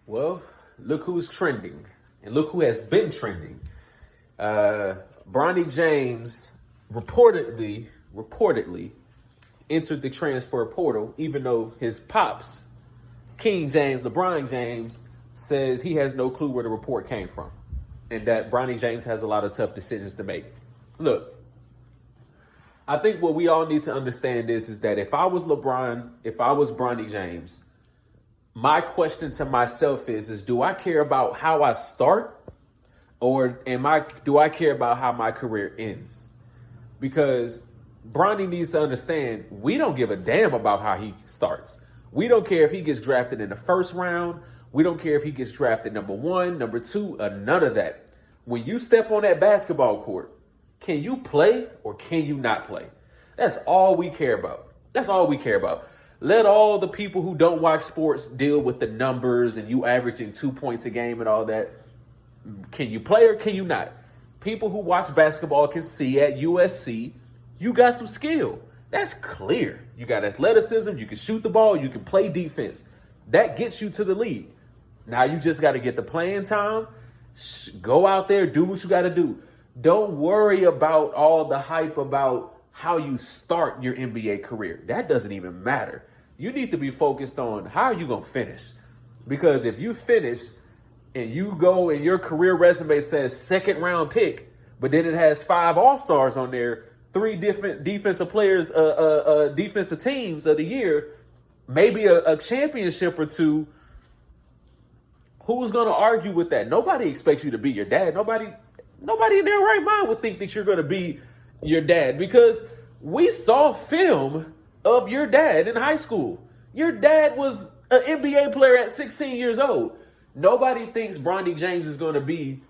Well, look who's trending, and look who has been trending. Bronny James reportedly entered the transfer portal, even though his pops, King James, LeBron James, says he has no clue where the report came from, and that Bronny James has a lot of tough decisions to make. Look, I think what we all need to understand is that if I was LeBron, if I was Bronny James, my question to myself is do I care about how I start, or do I care about how my career ends? Because Bronny needs to understand we don't give a damn about how he starts. We don't care if he gets drafted in the first round. We don't care if he gets drafted number 1, number 2, none of that. When you step on that basketball court, can you play or can you not play? That's all we care about. That's all we care about. Let all the people who don't watch sports deal with the numbers and you averaging 2 points a game and all that. Can you play or can you not? People who watch basketball can see at USC, you got some skill. That's clear. You got athleticism. You can shoot the ball. You can play defense. That gets you to the league. Now you just got to get the playing time. Go out there, do what you got to do. Don't worry about all the hype about how you start your NBA career. That doesn't even matter. You need to be focused on how are you going to finish. Because if you finish and you go and your career resume says second round pick, but then it has 5 All-Stars on there, 3 different defensive players, defensive teams of the year, maybe a championship or 2, who's going to argue with that? Nobody expects you to be your dad. Nobody in their right mind would think that you're going to be your dad, because we saw film of your dad in high school. Your dad was an NBA player at 16 years old. Nobody thinks Bronny James is going to be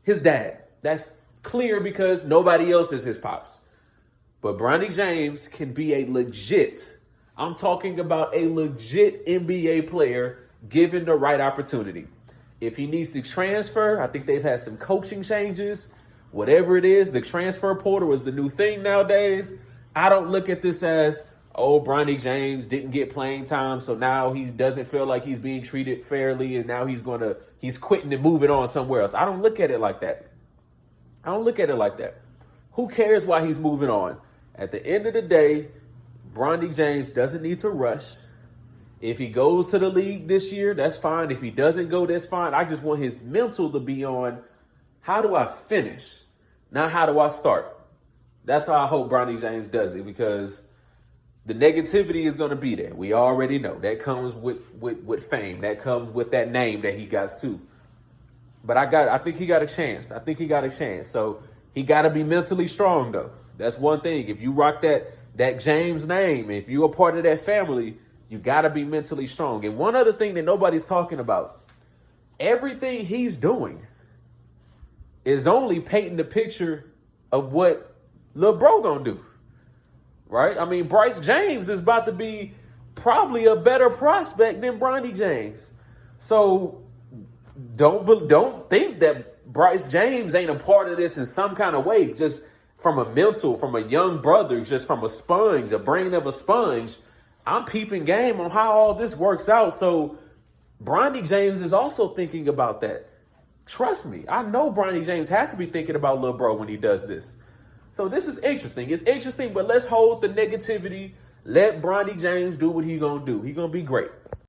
his dad. That's clear because nobody else is his pops. But Bronny James can be I'm talking about a legit NBA player given the right opportunity. If he needs to transfer, I think they've had some coaching changes. Whatever it is, the transfer portal is the new thing nowadays. I don't look at this as, Bronny James didn't get playing time, so now he doesn't feel like he's being treated fairly, and now he's quitting and moving on somewhere else. I don't look at it like that. Who cares why he's moving on? At the end of the day, Bronny James doesn't need to rush. If he goes to the league this year, that's fine. If he doesn't go, that's fine. I just want his mental to be on, how do I finish? Not how do I start? That's how I hope Bronny James does it, because the negativity is going to be there. We already know. That comes with fame. That comes with that name that he got too. But I think he got a chance. So he got to be mentally strong, though. That's one thing. If you rock that James name, if you're a part of that family, you got to be mentally strong. And one other thing that nobody's talking about, everything he's doing is only painting the picture of what Lil Bro gonna do, right? I mean, Bryce James is about to be probably a better prospect than Bronny James. So don't think that Bryce James ain't a part of this in some kind of way, just from a young brother, just from a brain of a sponge. I'm peeping game on how all this works out. So Bronny James is also thinking about that. Trust me, I know Bronny James has to be thinking about Lil Bro when he does this. So this is interesting. It's interesting, but let's hold the negativity. Let Bronny James do what he's going to do. He's going to be great.